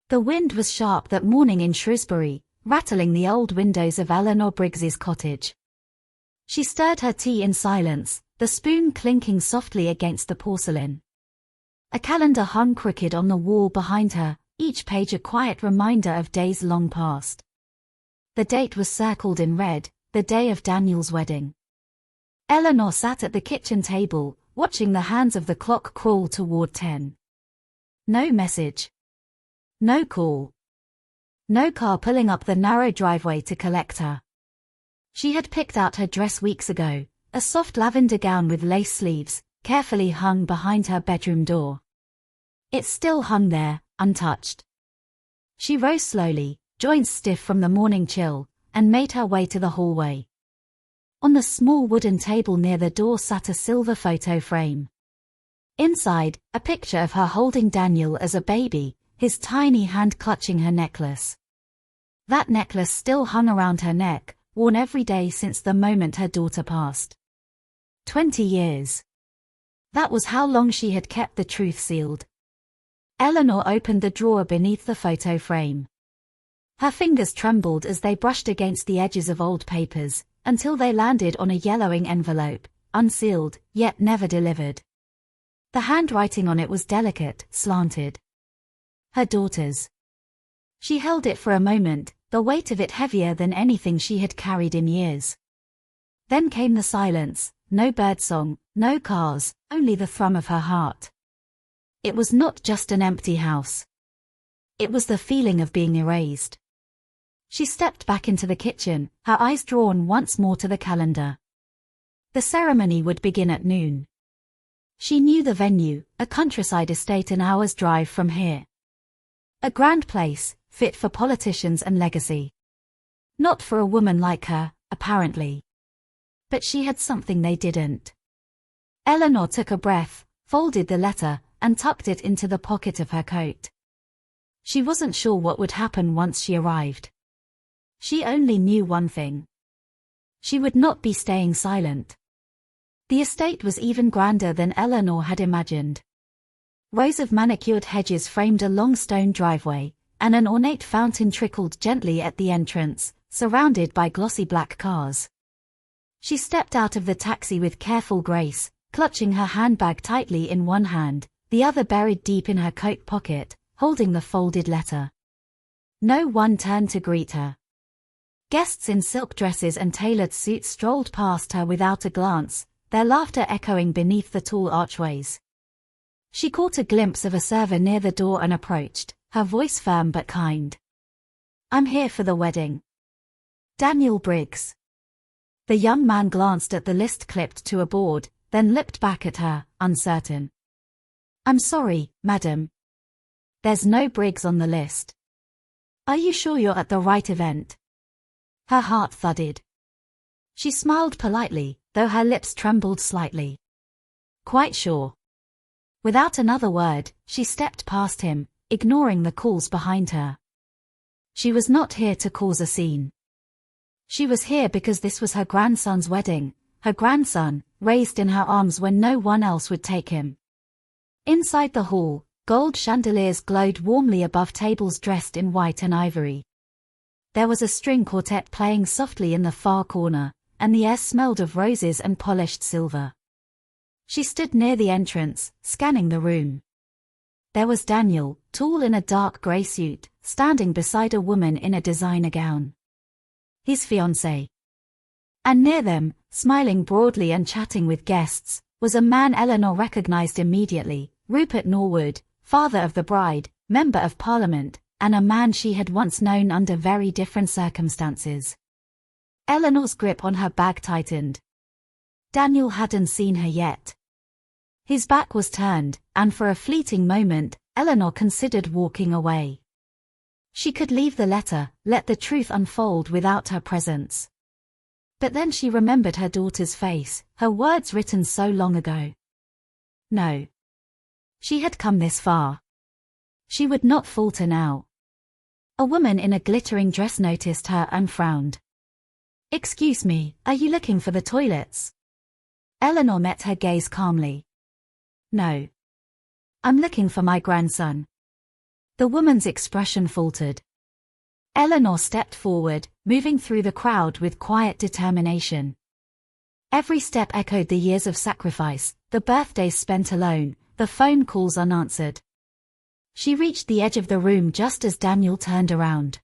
The wind was sharp that morning in Shrewsbury, rattling the old windows of Eleanor Briggs's cottage. She stirred her tea in silence, the spoon clinking softly against the porcelain. A calendar hung crooked on the wall behind her, each page a quiet reminder of days long past. The date was circled in red, the day of Daniel's wedding. Eleanor sat at the kitchen table, watching the hands of the clock crawl toward 10. No message. No call. No car pulling up the narrow driveway to collect her. She had picked out her dress weeks ago, a soft lavender gown with lace sleeves, carefully hung behind her bedroom door. It still hung there, untouched. She rose slowly, joints stiff from the morning chill, and made her way to the hallway. On the small wooden table near the door sat a silver photo frame. Inside, a picture of her holding Daniel as a baby, his tiny hand clutching her necklace. That necklace still hung around her neck, worn every day since the moment her daughter passed. 20 years. That was how long she had kept the truth sealed. Eleanor opened the drawer beneath the photo frame. Her fingers trembled as they brushed against the edges of old papers, until they landed on a yellowing envelope, unsealed, yet never delivered. The handwriting on it was delicate, slanted. Her daughter's. She held it for a moment, the weight of it heavier than anything she had carried in years. Then came the silence, no birdsong, no cars, only the thrum of her heart. It was not just an empty house. It was the feeling of being erased. She stepped back into the kitchen, her eyes drawn once more to the calendar. The ceremony would begin at noon. She knew the venue, a countryside estate an hour's drive from here. A grand place, fit for politicians and legacy. Not for a woman like her, apparently. But she had something they didn't. Eleanor took a breath, folded the letter, and tucked it into the pocket of her coat. She wasn't sure what would happen once she arrived. She only knew one thing. She would not be staying silent. The estate was even grander than Eleanor had imagined. Rows of manicured hedges framed a long stone driveway, and an ornate fountain trickled gently at the entrance, surrounded by glossy black cars. She stepped out of the taxi with careful grace, clutching her handbag tightly in one hand, the other buried deep in her coat pocket, holding the folded letter. No one turned to greet her. Guests in silk dresses and tailored suits strolled past her without a glance, their laughter echoing beneath the tall archways. She caught a glimpse of a server near the door and approached, her voice firm but kind. "I'm here for the wedding. Daniel Briggs." The young man glanced at the list clipped to a board, then looked back at her, uncertain. "I'm sorry, madam. There's no Briggs on the list. Are you sure you're at the right event?" Her heart thudded. She smiled politely, though her lips trembled slightly. "Quite sure." Without another word, she stepped past him, ignoring the calls behind her. She was not here to cause a scene. She was here because this was her grandson's wedding, her grandson, raised in her arms when no one else would take him. Inside the hall, gold chandeliers glowed warmly above tables dressed in white and ivory. There was a string quartet playing softly in the far corner, and the air smelled of roses and polished silver. She stood near the entrance, scanning the room. There was Daniel, tall in a dark grey suit, standing beside a woman in a designer gown. His fiancée. And near them, smiling broadly and chatting with guests, was a man Eleanor recognized immediately, Rupert Norwood, father of the bride, member of Parliament, and a man she had once known under very different circumstances. Eleanor's grip on her bag tightened. Daniel hadn't seen her yet. His back was turned, and for a fleeting moment, Eleanor considered walking away. She could leave the letter, let the truth unfold without her presence. But then she remembered her daughter's face, her words written so long ago. No. She had come this far. She would not falter now. A woman in a glittering dress noticed her and frowned. "Excuse me, are you looking for the toilets?" Eleanor met her gaze calmly. "No. I'm looking for my grandson." The woman's expression faltered. Eleanor stepped forward, moving through the crowd with quiet determination. Every step echoed the years of sacrifice, the birthdays spent alone, the phone calls unanswered. She reached the edge of the room just as Daniel turned around.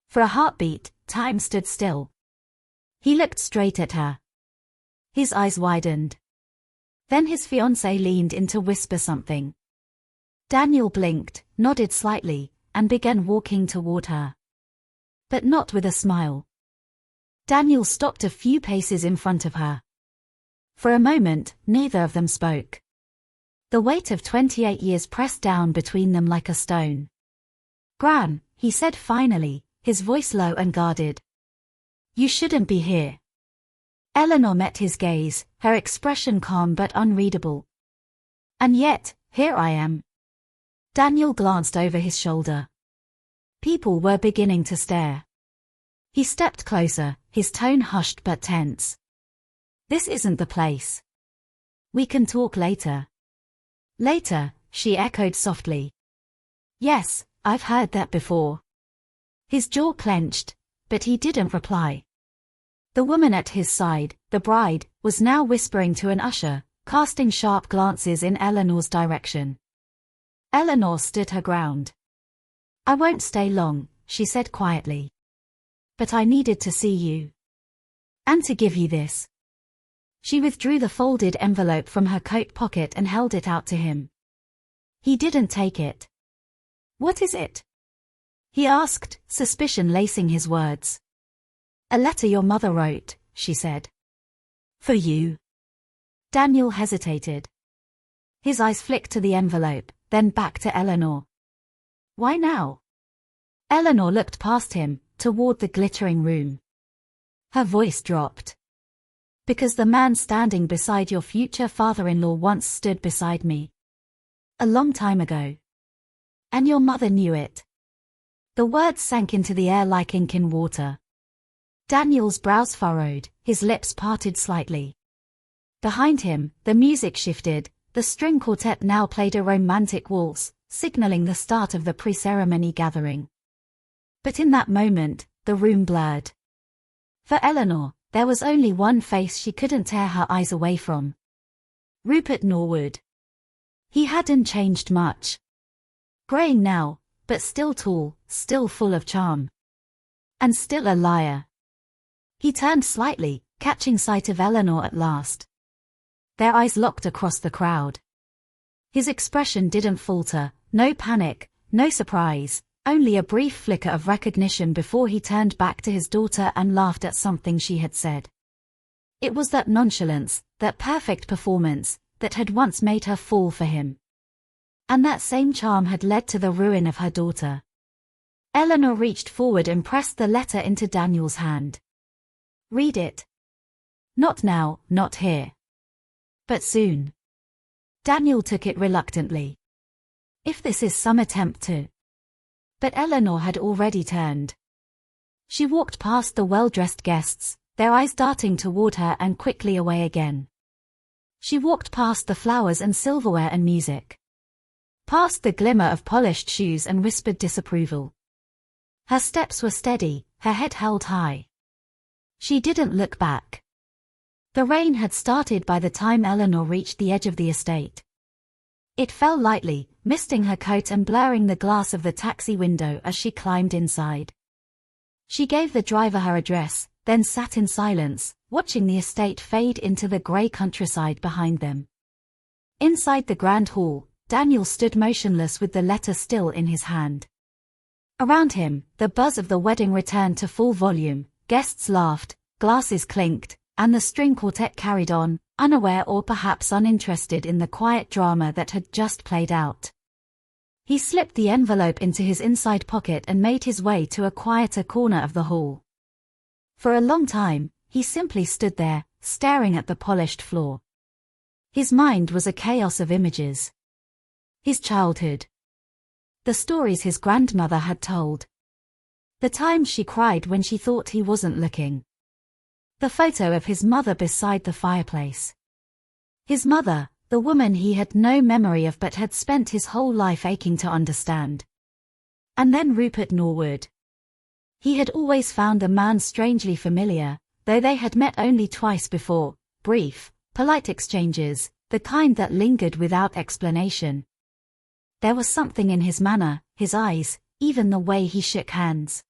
For a heartbeat, time stood still. He looked straight at her. His eyes widened. Then his fiancée leaned in to whisper something. Daniel blinked, nodded slightly, and began walking toward her. But not with a smile. Daniel stopped a few paces in front of her. For a moment, neither of them spoke. The weight of 28 years pressed down between them like a stone. "Gran," he said finally, his voice low and guarded. "You shouldn't be here." Eleanor met his gaze, her expression calm but unreadable. "And yet, here I am." Daniel glanced over his shoulder. People were beginning to stare. He stepped closer, his tone hushed but tense. "This isn't the place. We can talk later." "Later," she echoed softly. "Yes, I've heard that before." His jaw clenched, but he didn't reply. The woman at his side, the bride, was now whispering to an usher, casting sharp glances in Eleanor's direction. Eleanor stood her ground. "I won't stay long," she said quietly. "But I needed to see you. And to give you this." She withdrew the folded envelope from her coat pocket and held it out to him. He didn't take it. "What is it?" he asked, suspicion lacing his words. "A letter your mother wrote," she said. "For you?" Daniel hesitated. His eyes flicked to the envelope, then back to Eleanor. "Why now?" Eleanor looked past him, toward the glittering room. Her voice dropped. "Because the man standing beside your future father-in-law once stood beside me. A long time ago. And your mother knew it." The words sank into the air like ink in water. Daniel's brows furrowed, his lips parted slightly. Behind him, the music shifted, the string quartet now played a romantic waltz, signaling the start of the pre-ceremony gathering. But in that moment, the room blurred. For Eleanor, there was only one face she couldn't tear her eyes away from. Rupert Norwood. He hadn't changed much. Graying now, but still tall, still full of charm. And still a liar. He turned slightly, catching sight of Eleanor at last. Their eyes locked across the crowd. His expression didn't falter, no panic, no surprise, only a brief flicker of recognition before he turned back to his daughter and laughed at something she had said. It was that nonchalance, that perfect performance, that had once made her fall for him. And that same charm had led to the ruin of her daughter. Eleanor reached forward and pressed the letter into Daniel's hand. "Read it." "Not now, not here. But soon." Daniel took it reluctantly. "If this is some attempt to..." But Eleanor had already turned. She walked past the well-dressed guests, their eyes darting toward her and quickly away again. She walked past the flowers and silverware and music. Past the glimmer of polished shoes and whispered disapproval. Her steps were steady, her head held high. She didn't look back. The rain had started by the time Eleanor reached the edge of the estate. It fell lightly, misting her coat and blurring the glass of the taxi window as she climbed inside. She gave the driver her address, then sat in silence, watching the estate fade into the grey countryside behind them. Inside the grand hall, Daniel stood motionless with the letter still in his hand. Around him, the buzz of the wedding returned to full volume, guests laughed, glasses clinked, and the string quartet carried on, unaware or perhaps uninterested in the quiet drama that had just played out. He slipped the envelope into his inside pocket and made his way to a quieter corner of the hall. For a long time, he simply stood there, staring at the polished floor. His mind was a chaos of images. His childhood. The stories his grandmother had told. The times she cried when she thought he wasn't looking. The photo of his mother beside the fireplace. His mother, the woman he had no memory of but had spent his whole life aching to understand. And then Rupert Norwood. He had always found the man strangely familiar, though they had met only twice before, brief, polite exchanges, the kind that lingered without explanation. There was something in his manner, his eyes, even the way he shook hands.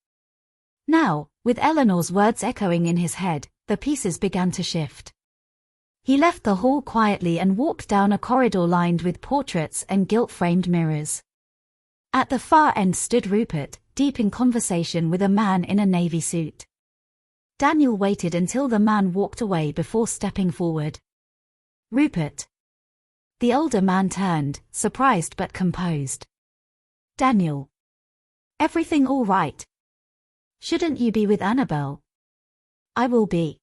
Now, with Eleanor's words echoing in his head, the pieces began to shift. He left the hall quietly and walked down a corridor lined with portraits and gilt-framed mirrors. At the far end stood Rupert, deep in conversation with a man in a navy suit. Daniel waited until the man walked away before stepping forward. Rupert. The older man turned, surprised but composed. Daniel. Everything all right? Shouldn't you be with Annabelle? I will be.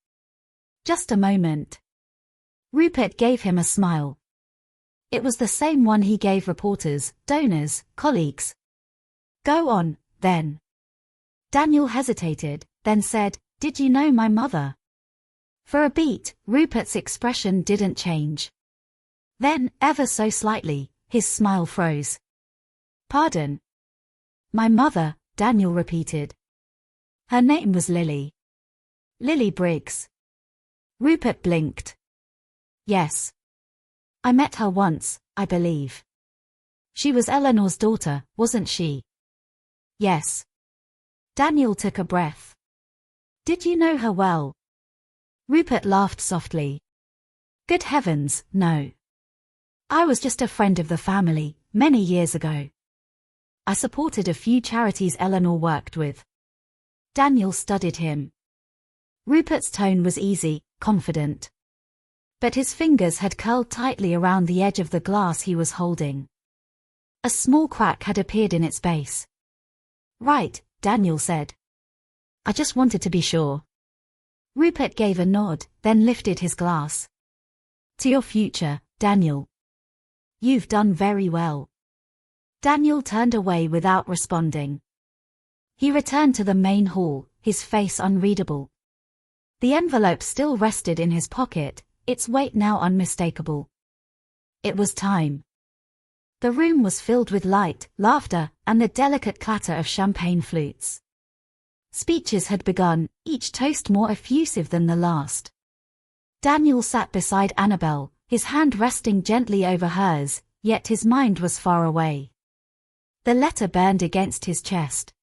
Just a moment. Rupert gave him a smile. It was the same one he gave reporters, donors, colleagues. Go on, then. Daniel hesitated, then said, Did you know my mother? For a beat, Rupert's expression didn't change. Then, ever so slightly, his smile froze. Pardon? My mother, Daniel repeated. Her name was Lily. Lily Briggs. Rupert blinked. Yes. I met her once, I believe. She was Eleanor's daughter, wasn't she? Yes. Daniel took a breath. Did you know her well? Rupert laughed softly. Good heavens, no. I was just a friend of the family, many years ago. I supported a few charities Eleanor worked with. Daniel studied him. Rupert's tone was easy, confident. But his fingers had curled tightly around the edge of the glass he was holding. A small crack had appeared in its base. Right, Daniel said. I just wanted to be sure. Rupert gave a nod, then lifted his glass. To your future, Daniel. You've done very well. Daniel turned away without responding. He returned to the main hall, his face unreadable. The envelope still rested in his pocket, its weight now unmistakable. It was time. The room was filled with light, laughter, and the delicate clatter of champagne flutes. Speeches had begun, each toast more effusive than the last. Daniel sat beside Annabelle, his hand resting gently over hers, yet his mind was far away. The letter burned against his chest.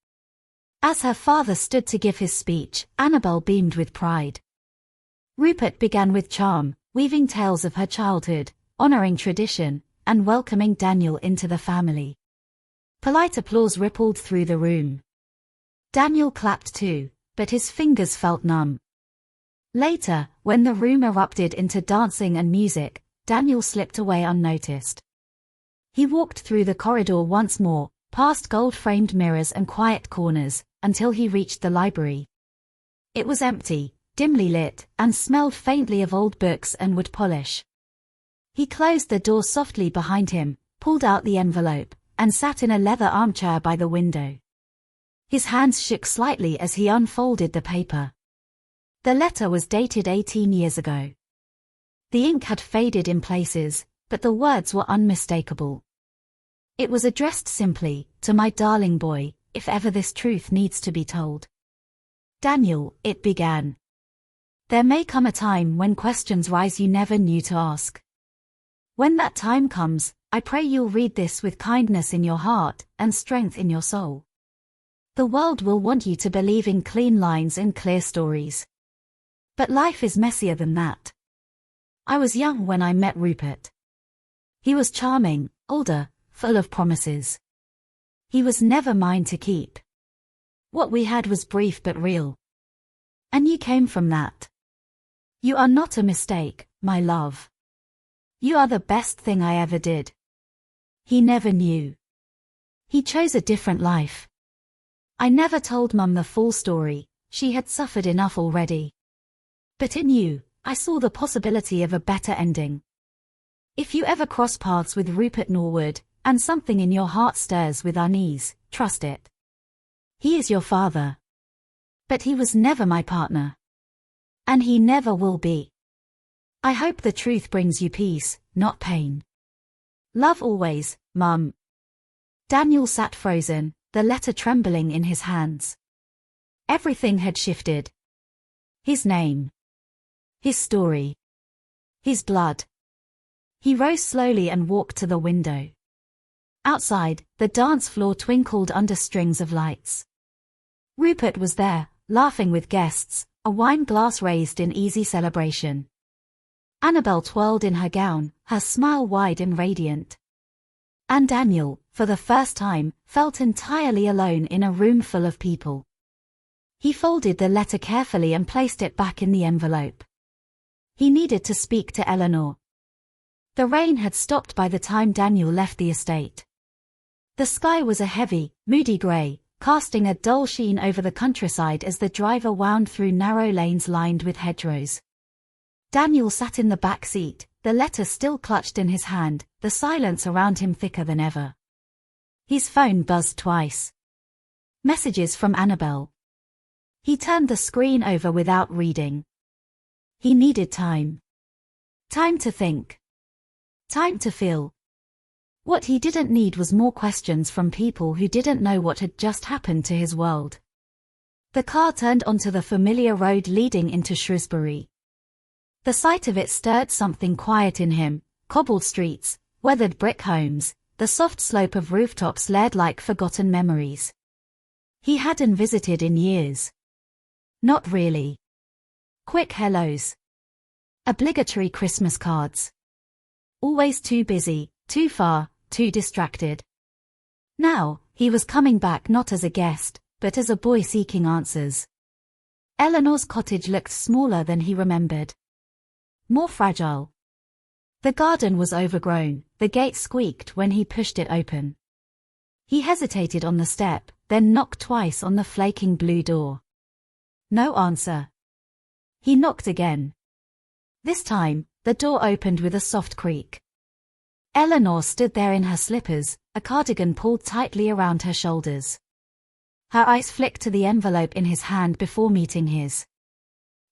As her father stood to give his speech, Annabelle beamed with pride. Rupert began with charm, weaving tales of her childhood, honoring tradition, and welcoming Daniel into the family. Polite applause rippled through the room. Daniel clapped too, but his fingers felt numb. Later, when the room erupted into dancing and music, Daniel slipped away unnoticed. He walked through the corridor once more, past gold-framed mirrors and quiet corners, until he reached the library. It was empty, dimly lit, and smelled faintly of old books and wood polish. He closed the door softly behind him, pulled out the envelope, and sat in a leather armchair by the window. His hands shook slightly as he unfolded the paper. The letter was dated 18 years ago. The ink had faded in places, but the words were unmistakable. It was addressed simply, to my darling boy, if ever this truth needs to be told. Daniel, it began. There may come a time when questions rise you never knew to ask. When that time comes, I pray you'll read this with kindness in your heart and strength in your soul. The world will want you to believe in clean lines and clear stories. But life is messier than that. I was young when I met Rupert. He was charming, older, full of promises. He was never mine to keep. What we had was brief but real. And you came from that. You are not a mistake, my love. You are the best thing I ever did. He never knew. He chose a different life. I never told Mum the full story, she had suffered enough already. But in you, I saw the possibility of a better ending. If you ever cross paths with Rupert Norwood, and something in your heart stirs with unease, trust it. He is your father. But he was never my partner. And he never will be. I hope the truth brings you peace, not pain. Love always, Mum. Daniel sat frozen, the letter trembling in his hands. Everything had shifted. His name. His story. His blood. He rose slowly and walked to the window. Outside, the dance floor twinkled under strings of lights. Rupert was there, laughing with guests, a wine glass raised in easy celebration. Annabel twirled in her gown, her smile wide and radiant. And Daniel, for the first time, felt entirely alone in a room full of people. He folded the letter carefully and placed it back in the envelope. He needed to speak to Eleanor. The rain had stopped by the time Daniel left the estate. The sky was a heavy, moody grey, casting a dull sheen over the countryside as the driver wound through narrow lanes lined with hedgerows. Daniel sat in the back seat, the letter still clutched in his hand, the silence around him thicker than ever. His phone buzzed twice. Messages from Annabel. He turned the screen over without reading. He needed time. Time to think. Time to feel. What he didn't need was more questions from people who didn't know what had just happened to his world. The car turned onto the familiar road leading into Shrewsbury. The sight of it stirred something quiet in him, cobbled streets, weathered brick homes, the soft slope of rooftops laid like forgotten memories. He hadn't visited in years. Not really. Quick hellos. Obligatory Christmas cards. Always too busy, too far, too distracted. Now, he was coming back not as a guest, but as a boy seeking answers. Eleanor's cottage looked smaller than he remembered. More fragile. The garden was overgrown, the gate squeaked when he pushed it open. He hesitated on the step, then knocked twice on the flaking blue door. No answer. He knocked again. This time, the door opened with a soft creak. Eleanor stood there in her slippers, a cardigan pulled tightly around her shoulders. Her eyes flicked to the envelope in his hand before meeting his.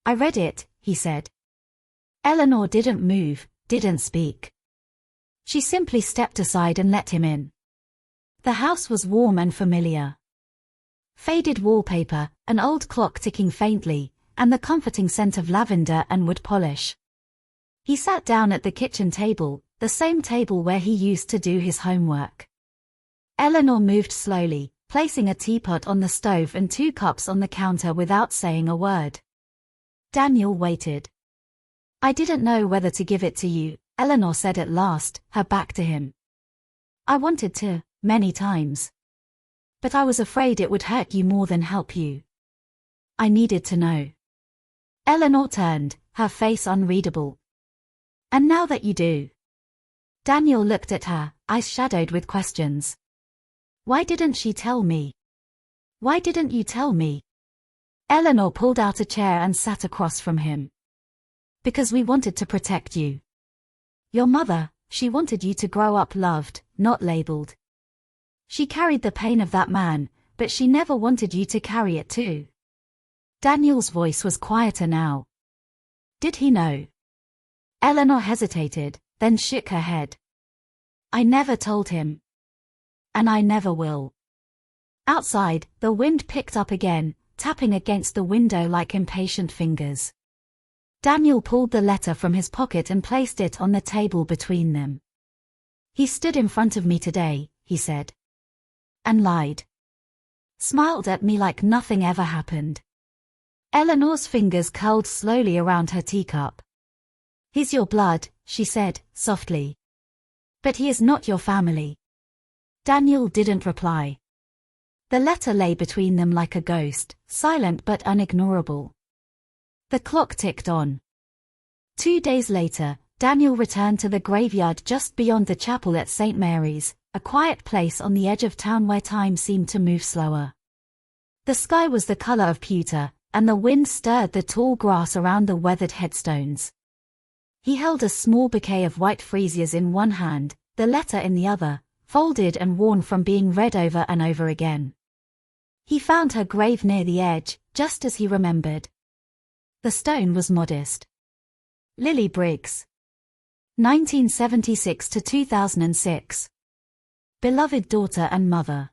"I read it," he said. Eleanor didn't move, didn't speak. She simply stepped aside and let him in. The house was warm and familiar. Faded wallpaper, an old clock ticking faintly, and the comforting scent of lavender and wood polish. He sat down at the kitchen table, the same table where he used to do his homework. Eleanor moved slowly, placing a teapot on the stove and 2 cups on the counter without saying a word. Daniel waited. "I didn't know whether to give it to you," Eleanor said at last, her back to him. "I wanted to, many times. But I was afraid it would hurt you more than help you. I needed to know." Eleanor turned, her face unreadable. "And now that you do?" Daniel looked at her, eyes shadowed with questions. "Why didn't she tell me? Why didn't you tell me?" Eleanor pulled out a chair and sat across from him. "Because we wanted to protect you. Your mother, she wanted you to grow up loved, not labeled. She carried the pain of that man, but she never wanted you to carry it too." Daniel's voice was quieter now. "Did he know?" Eleanor hesitated, then shook her head. "I never told him. And I never will." Outside, the wind picked up again, tapping against the window like impatient fingers. Daniel pulled the letter from his pocket and placed it on the table between them. "He stood in front of me today," he said. "And lied. Smiled at me like nothing ever happened." Eleanor's fingers curled slowly around her teacup. "He's your blood," she said, softly. "But he is not your family." Daniel didn't reply. The letter lay between them like a ghost, silent but unignorable. The clock ticked on. 2 days later, Daniel returned to the graveyard just beyond the chapel at St. Mary's, a quiet place on the edge of town where time seemed to move slower. The sky was the color of pewter, and the wind stirred the tall grass around the weathered headstones. He held a small bouquet of white freesias in one hand, the letter in the other, folded and worn from being read over and over again. He found her grave near the edge, just as he remembered. The stone was modest. Lily Briggs. 1976 to 2006. Beloved daughter and mother.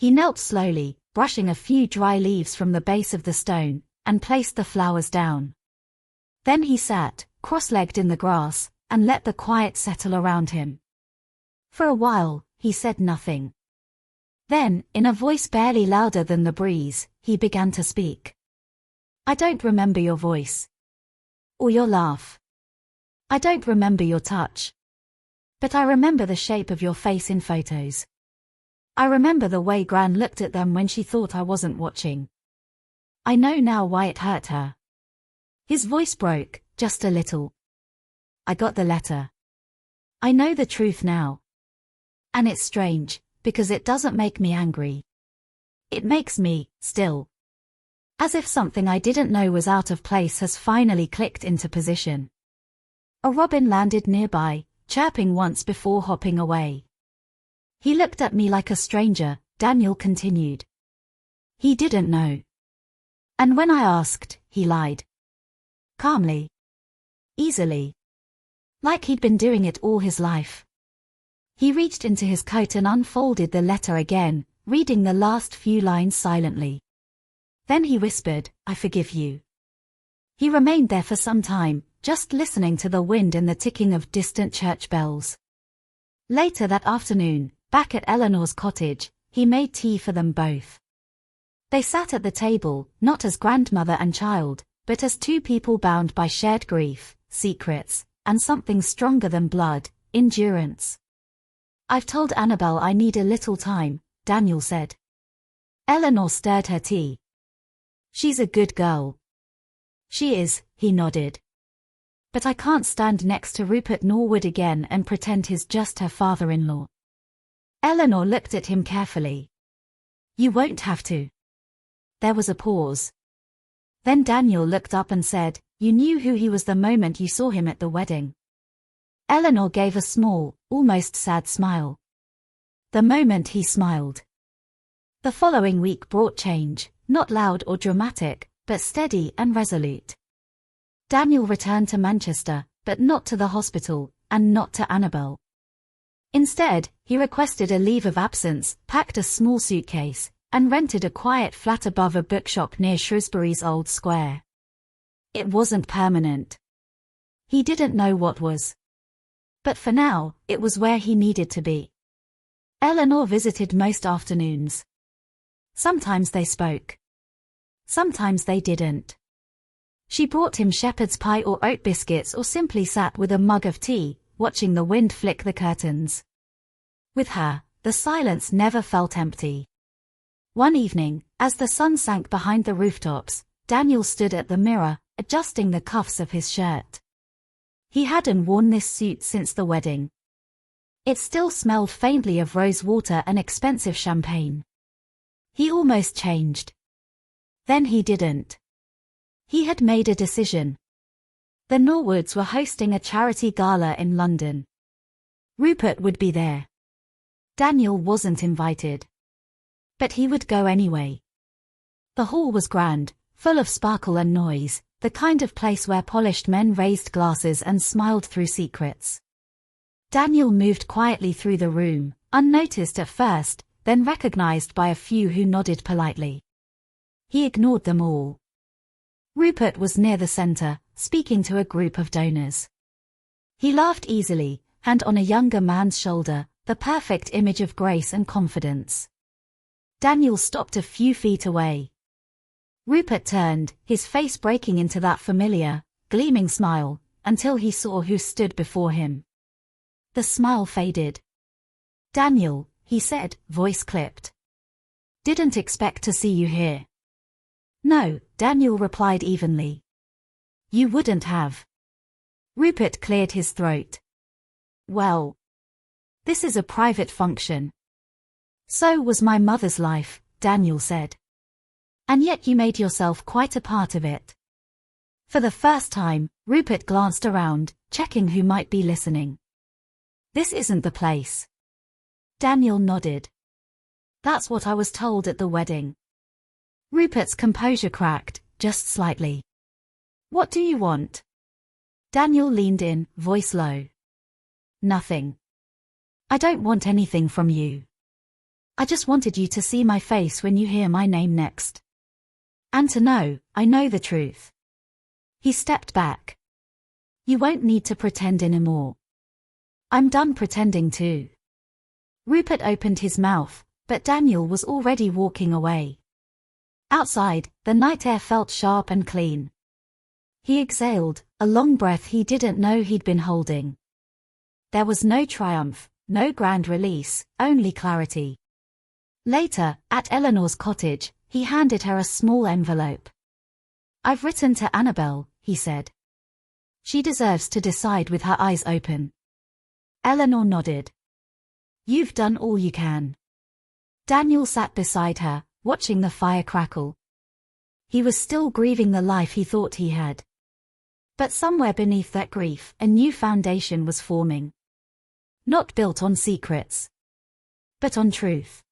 He knelt slowly, brushing a few dry leaves from the base of the stone, and placed the flowers down. Then he sat, cross-legged in the grass, and let the quiet settle around him. For a while, he said nothing. Then, in a voice barely louder than the breeze, he began to speak. I don't remember your voice. Or your laugh. I don't remember your touch. But I remember the shape of your face in photos. I remember the way Gran looked at them when she thought I wasn't watching. I know now why it hurt her. His voice broke, just a little. I got the letter. I know the truth now. And it's strange, because it doesn't make me angry. It makes me, still. As if something I didn't know was out of place has finally clicked into position. A robin landed nearby, chirping once before hopping away. He looked at me like a stranger, Daniel continued. He didn't know. And when I asked, he lied. Calmly. Easily. Like he'd been doing it all his life. He reached into his coat and unfolded the letter again, reading the last few lines silently. Then he whispered, I forgive you. He remained there for some time, just listening to the wind and the ticking of distant church bells. Later that afternoon, back at Eleanor's cottage, he made tea for them both. They sat at the table, not as grandmother and child, but as two people bound by shared grief, secrets, and something stronger than blood, endurance. I've told Annabelle I need a little time, Daniel said. Eleanor stirred her tea. She's a good girl. She is, he nodded. But I can't stand next to Rupert Norwood again and pretend he's just her father-in-law. Eleanor looked at him carefully. You won't have to. There was a pause. Then Daniel looked up and said, You knew who he was the moment you saw him at the wedding. Eleanor gave a small, almost sad smile. The moment he smiled. The following week brought change, not loud or dramatic, but steady and resolute. Daniel returned to Manchester, but not to the hospital, and not to Annabelle. Instead, he requested a leave of absence, packed a small suitcase, and rented a quiet flat above a bookshop near Shrewsbury's Old Square. It wasn't permanent. He didn't know what was. But for now, it was where he needed to be. Eleanor visited most afternoons. Sometimes they spoke. Sometimes they didn't. She brought him shepherd's pie or oat biscuits or simply sat with a mug of tea, watching the wind flick the curtains. With her, the silence never felt empty. One evening, as the sun sank behind the rooftops, Daniel stood at the mirror, adjusting the cuffs of his shirt. He hadn't worn this suit since the wedding. It still smelled faintly of rose water and expensive champagne. He almost changed. Then he didn't. He had made a decision. The Norwoods were hosting a charity gala in London. Rupert would be there. Daniel wasn't invited. But he would go anyway. The hall was grand, full of sparkle and noise, the kind of place where polished men raised glasses and smiled through secrets. Daniel moved quietly through the room, unnoticed at first, then recognized by a few who nodded politely. He ignored them all. Rupert was near the center, speaking to a group of donors. He laughed easily, hand on a younger man's shoulder, the perfect image of grace and confidence. Daniel stopped a few feet away. Rupert turned, his face breaking into that familiar, gleaming smile, until he saw who stood before him. The smile faded. Daniel, he said, voice clipped. Didn't expect to see you here. No, Daniel replied evenly. You wouldn't have. Rupert cleared his throat. Well, this is a private function. So was my mother's life, Daniel said. And yet you made yourself quite a part of it. For the first time, Rupert glanced around, checking who might be listening. This isn't the place. Daniel nodded. That's what I was told at the wedding. Rupert's composure cracked, just slightly. What do you want? Daniel leaned in, voice low. Nothing. I don't want anything from you. I just wanted you to see my face when you hear my name next. And to know, I know the truth. He stepped back. You won't need to pretend anymore. I'm done pretending too. Rupert opened his mouth, but Daniel was already walking away. Outside, the night air felt sharp and clean. He exhaled, a long breath he didn't know he'd been holding. There was no triumph, no grand release, only clarity. Later, at Eleanor's cottage, he handed her a small envelope. I've written to Annabelle, he said. She deserves to decide with her eyes open. Eleanor nodded. You've done all you can. Daniel sat beside her, watching the fire crackle. He was still grieving the life he thought he had. But somewhere beneath that grief, a new foundation was forming. Not built on secrets, but on truth.